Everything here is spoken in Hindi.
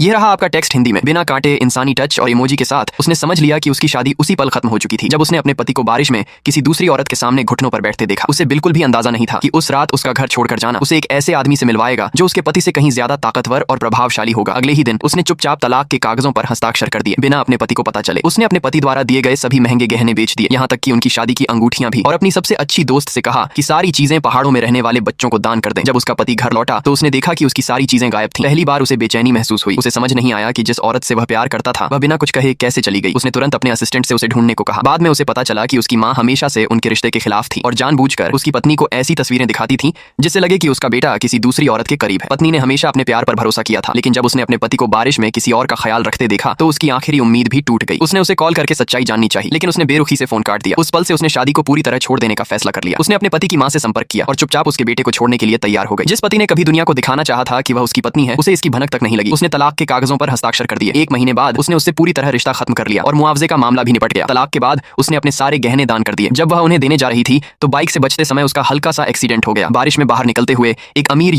ये रहा आपका टेक्स्ट हिंदी में। बिना कांटे, इंसानी टच और इमोजी के साथ उसने समझ लिया कि उसकी शादी उसी पल खत्म हो चुकी थी जब उसने अपने पति को बारिश में किसी दूसरी औरत के सामने घुटनों पर बैठते देखा। उसे बिल्कुल भी अंदाजा नहीं था कि उस रात उसका घर छोड़कर जाना उसे एक ऐसे आदमी से मिलवाएगा जो उसके पति से कहीं ज्यादा ताकतवर और प्रभावशाली होगा। अगले ही दिन उसने चुपचाप तलाक के कागजों पर हस्ताक्षर कर दिए बिना अपने पति को पता चले। उसने अपने पति द्वारा दिए गए सभी महंगे गहने बेच दिए, यहाँ तक कि उनकी शादी की अंगूठियां भी, और अपनी सबसे अच्छी दोस्त से कहा कि सारी चीजें पहाड़ों में रहने वाले बच्चों को दान कर दें। जब उसका पति घर लौटा तो उसने देखा कि उसकी सारी चीजें गायब थीं। पहली बार उसे बेचैनी महसूस हुई। उसे समझ नहीं आया कि जिस औरत से वह प्यार करता था वह बिना कुछ कहे कैसे चली गई। उसने तुरंत अपने असिस्टेंट से उसे ढूंढने को कहा। बाद में उसे पता चला कि उसकी माँ हमेशा से उनके रिश्ते के खिलाफ थी और जानबूझकर उसकी पत्नी को ऐसी तस्वीरें दिखाती थी जिससे लगे कि उसका बेटा किसी दूसरी औरत के करीब है। पत्नी ने हमेशा अपने प्यार पर भरोसा किया था, लेकिन जब उसने अपने पति को बारिश में किसी और का ख्याल रखते देखा तो उसकी आखिरी उम्मीद भी टूट गई। उसने उसे कॉल करके सच्चाई जाननी चाहिए, लेकिन उसने बेरुखी से फोन काट दिया। उस पल से उसने शादी को पूरी तरह छोड़ देने का फैसला कर लिया। उसने अपने पति की मां से संपर्क किया और चुपचाप उसके बेटे को छोड़ने के लिए तैयार हो गई। जिस पति ने कभी दुनिया को दिखाना चाहा था कि वह उसकी पत्नी है, उसे इसकी भनक तक नहीं लगी। उसने तलाक के कागजों पर हस्ताक्षर कर दिए। 1 महीने बाद उसने उससे पूरी तरह रिश्ता खत्म कर लिया और मुआवजे का मामला भी निपट गया। तलाक के बाद उसने अपने सारे गहने दान कर दिए। जब वह उन्हें देने जा रही थी तो बाइक से बचते समय उसका हल्का सा एक्सीडेंट हो गया। बारिश में बाहर निकलते हुए एक अमीर